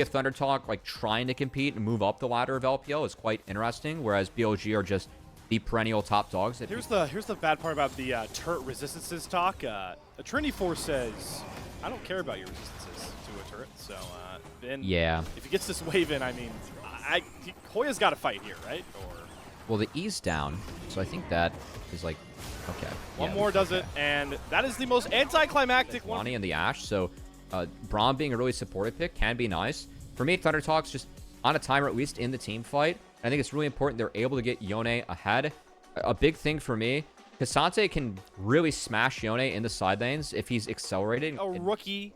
if Thundertalk like trying to compete and move up the ladder of LPL is quite interesting, whereas BLG are just the perennial top dogs. Here's the bad part about the turret resistances talk. Trinity Force says, I don't care about your resistances to a turret. So then yeah, if he gets this wave in, I mean, Hoya's got to fight here, right? Or well, the E's down, so I think that is like okay. One more does it, and that is the most anticlimactic one. Lonnie and the Ashe, so Braum being a really supportive pick can be nice. For me, Thundertalk's just on a timer, at least in the team fight. I think it's really important they're able to get Yone ahead. A big thing for me, K'Sante can really smash Yone in the side lanes if he's accelerating. A rookie,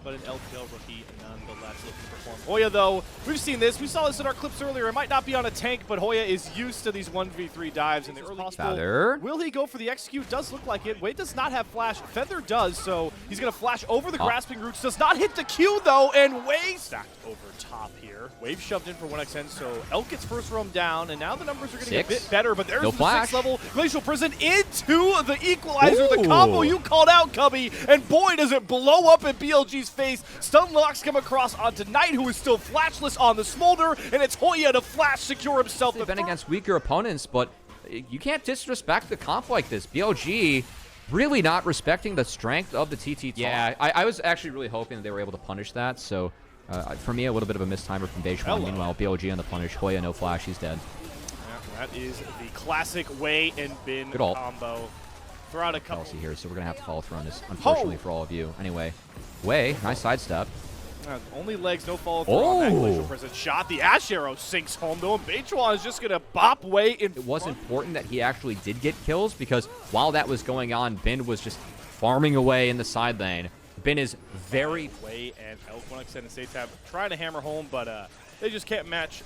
but an LPL rookie nonetheless looking to perform. Hoya, though, we've seen this. We saw this in our clips earlier. It might not be on a tank, but Hoya is used to these 1v3 dives in the early possible. Feather. Will he go for the execute? Does look like it. Wade does not have flash. Feather does, so he's going to flash over the grasping roots. Does not hit the Q, though, and Wave stacked over top here. Wave shoved in for 1xN, so Elk gets first roam down, and now the numbers are going to get a bit better, but there's the 6th level Glacial Prison into the equalizer. Ooh. The combo you called out, Cubby, and boy, does it blow up in BLG's face. Stun locks come across onto Knight, who is still flashless on the Smolder, and it's Hoya to flash secure himself. They've been against weaker opponents, but you can't disrespect the comp like this. BLG really not respecting the strength of the TT. Yeah, I was actually really hoping that they were able to punish that, so for me, a little bit of a mistimer from Beijing. Meanwhile, BLG on the punish. Hoya, no flash. He's dead. Yeah, that is the classic Wei and Bin combo. Throw out a couple here, so we're going to have to follow through on this, unfortunately, for all of you. Anyway, Wei, nice sidestep. Only legs, no follow through on that Glacial Prison shot. The Ash Arrow sinks home, though, and Beichuan is just going to bop Wei in. It was important that he actually did get kills, because while that was going on, Bin was just farming away in the side lane. Bin is very... Wei and Elk 1xN and Satab trying to hammer home, but they just can't match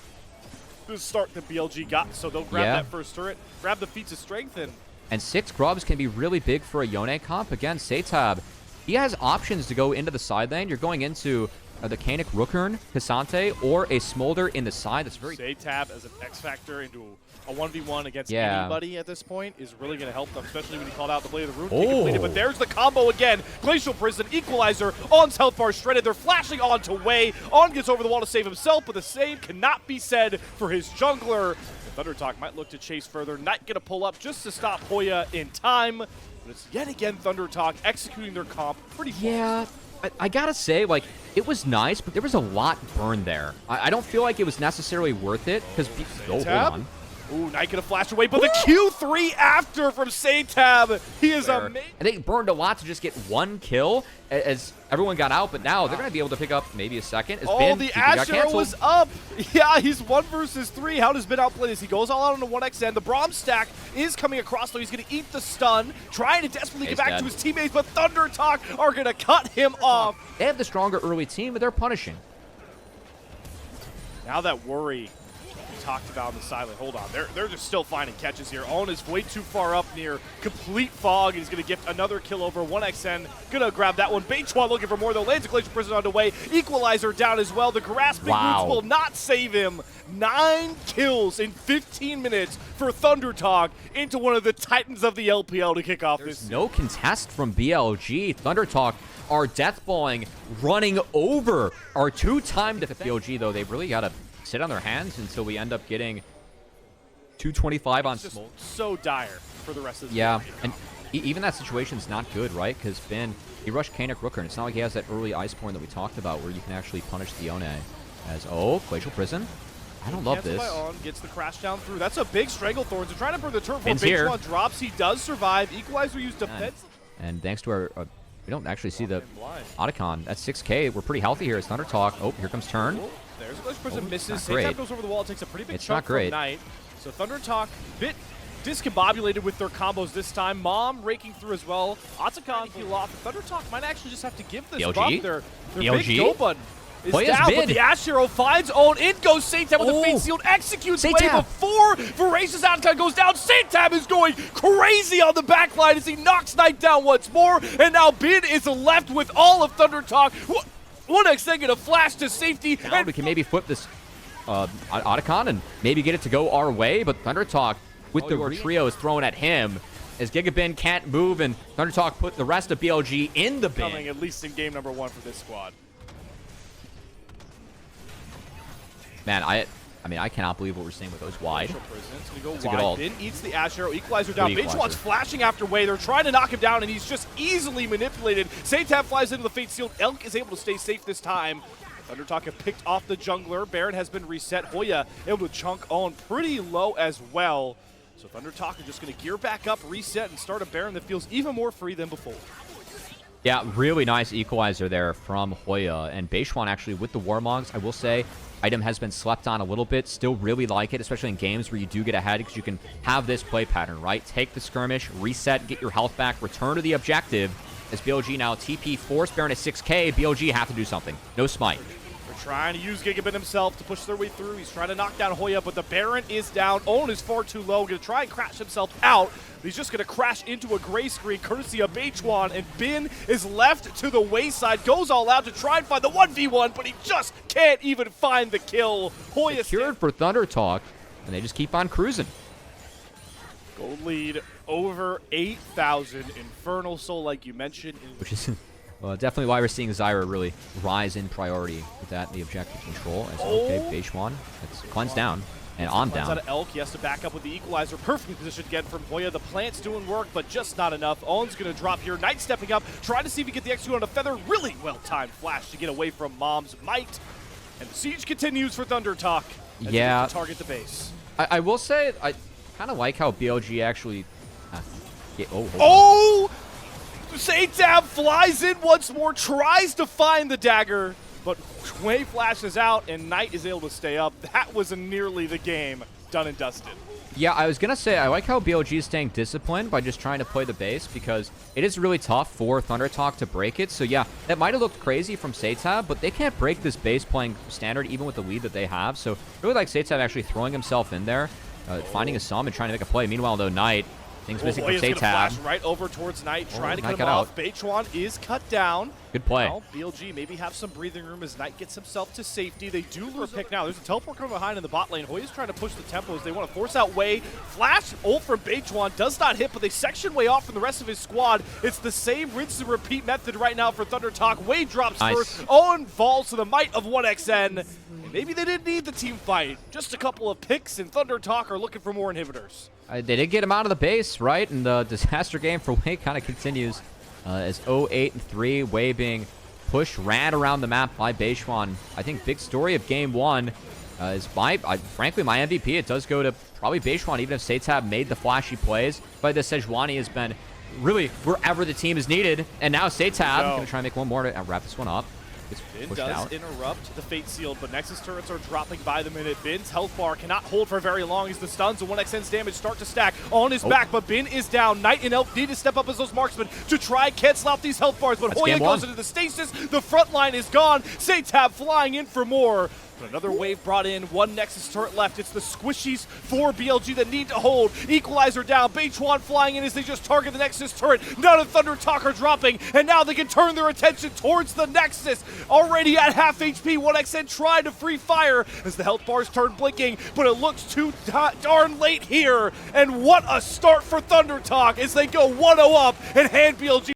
the start that BLG got, so they'll grab that first turret, grab the feats of strength, and 6 grubs can be really big for a Yone comp. Again, Satab, he has options to go into the side lane. You're going into the Kanik Rookern, K'Sante, or a Smolder in the side. That's very... Satab as an X-Factor into a 1v1 against anybody at this point is really going to help them, especially when he called out the Blade of the Rune to be completed. But there's the combo again. Glacial Prison, Equalizer, On's health bar shredded. They're flashing on to Wei. On gets over the wall to save himself, but the same cannot be said for his jungler. Thundertalk might look to chase further. Knight going to pull up just to stop Hoya in time. But it's yet again Thundertalk executing their comp pretty fast. Yeah. I gotta say, like, it was nice, but there was a lot burned there. I don't feel like it was necessarily worth it, because... hold on. Ooh, Knight gonna flash away, but the Q3 after from Satab. He is amazing. And they burned a lot to just get 1 kill as everyone got out, but now they're going to be able to pick up maybe a second. The Ash Arrow was up. Yeah, he's 1 versus 3. How does Bin outplay this? He goes all out on the 1xN. The Braum stack is coming across, though. He's going to eat the stun, trying to desperately get back to his teammates, but Thundertalk are going to cut him off. They have the stronger early team, but they're punishing. Now that worry talked about in the silent. Hold on. They're just still finding catches here. Owen is way too far up near complete fog. He's going to gift another kill over 1xN. Going to grab that one. Beichuan looking for more, though. Lands a Glacial Prison on the way. Equalizer down as well. The grasping roots will not save him. 9 kills in 15 minutes for Thundertalk into one of the titans of the LPL to kick off this. No contest from BLG. Thundertalk are deathballing, running over our 2-time BLG, though. They've really got to sit on their hands until we end up getting 225 on Smolder. So dire for the rest of the game. And even that situation's not good, right? Because Bin, he rushed Kanik Rookern. It's not like he has that early Iceborne that we talked about where you can actually punish the Yone. As, Glacial Prison. I don't love this. On, gets the crash down through. That's a big Stranglethorns. They're trying to burn the turret before Beichuan drops. He does survive. Equalizer used defense. And thanks to our... we don't actually see the Otacon. That's 6K. We're pretty healthy here. It's Thundertalk. Oh, here comes turn. There's a Glacial Prison misses. Satab goes over the wall, takes a pretty big chunk from Knight. So Thundertalk, bit discombobulated with their combos this time. Mom raking through as well. Otacon heal off. Thundertalk might actually just have to give this buff. Their big go button is down, but the Ash Arrow finds Own. In goes Satab with the Fate Sealed. Executes Wave before Voracious Otacon goes down. Satab is going crazy on the backline as he knocks Knight down once more. And now Bin is left with all of Thundertalk. 1xN gonna flash to safety. And we can maybe flip this Otacon and maybe get it to go our way, but Thundertalk with the trio is thrown at him as Gigabin can't move, and Thundertalk put the rest of BLG in the bin. Coming at least in game number 1 for this squad. Man, I mean, I cannot believe what we're seeing with those wide. It's a good ult. Bin eats the Ash Arrow, equalizer down. Bingewan's flashing after Way. They're trying to knock him down, and he's just easily manipulated. Satab flies into the Fate Sealed. Elk is able to stay safe this time. Thundertalk have picked off the jungler. Baron has been reset. Hoya able to chunk on pretty low as well. So Thundertalk are just going to gear back up, reset, and start a Baron that feels even more free than before. Yeah, really nice equalizer there from Hoya. And Beishwan actually with the Warmogs, I will say, item has been slept on a little bit. Still really like it, especially in games where you do get ahead because you can have this play pattern, right? Take the skirmish, reset, get your health back, return to the objective. As BLG now TP force Baron at 6k, BLG have to do something. No smite. They're trying to use Gigabit himself to push their way through. He's trying to knock down Hoya, but the Baron is down. Owen is far too low. Going to try and crash himself out. He's just going to crash into a gray screen courtesy of Beishwan, and Bin is left to the wayside. Goes all out to try and find the 1v1, but he just can't even find the kill. Hoya secured for Thundertalk, and they just keep on cruising. Gold lead over 8,000. Infernal Soul, like you mentioned. Which is definitely why we're seeing Zyra really rise in priority with that, the objective control. As okay, Beishwan, that's cleanse down. And on down. Out of Elk, he has to back up with the equalizer. Perfect position again from Hoya. The plant's doing work, but just not enough. Owen's going to drop here. Knight stepping up, trying to see if he can get the X2 on a feather. Really well-timed flash to get away from Mom's might. And the siege continues for Thundertalk. Yeah. Target the base. I will say, I kind of like how BLG actually... Satab flies in once more, tries to find the dagger. But Wei flashes out, and Knight is able to stay up. That was nearly the game done and dusted. Yeah, I was going to say, I like how BLG is staying disciplined by just trying to play the base, because it is really tough for Thundertalk to break it. So yeah, that might have looked crazy from Satab, but they can't break this base playing standard, even with the lead that they have. So really like Satab actually throwing himself in there, finding a sum and trying to make a play. Meanwhile, though, Knight, things missing from Satab. Flash right over towards Knight, trying to cut him off. Beishwan is cut down. Good play. Now, BLG maybe have some breathing room as Knight gets himself to safety. They do lure a pick now. There's a teleport coming behind in the bot lane. Hoya's trying to push the tempos. They want to force out Wei. Flash ult from Beishwan does not hit, but they section Wei off from the rest of his squad. It's the same rinse and repeat method right now for Thundertalk. Wei drops first. Owen falls to the might of 1xN. And maybe they didn't need the team fight. Just a couple of picks, and Thundertalk are looking for more inhibitors. They did get him out of the base, right? And the disaster game for Wei kind of continues as 0-8-3. Wei being pushed, ran around the map by Beishwan. I think big story of game one is frankly, my MVP. It does go to probably Beishwan, even if Satab made the flashy plays. But the Sejuani has been really wherever the team is needed. And now Satab going to try and make one more to wrap this one up. Bin does interrupt the Fate Sealed, but Nexus turrets are dropping by the minute. Bin's health bar cannot hold for very long as the stuns and 1xN's damage start to stack on his back, but Bin is down. Knight and Elk need to step up as those marksmen to try and cancel out these health bars, but Hoya goes into the stasis. The front line is gone. Satab flying in for more. But another wave brought in, one Nexus turret left. It's the squishies for BLG that need to hold. Equalizer down, Beishwan flying in as they just target the Nexus turret. None of Thundertalk are dropping, and now they can turn their attention towards the Nexus. Already at half HP, 1xN tried to free fire as the health bars turn blinking, but it looks too darn late here. And what a start for Thundertalk as they go 1-0 up and hand BLG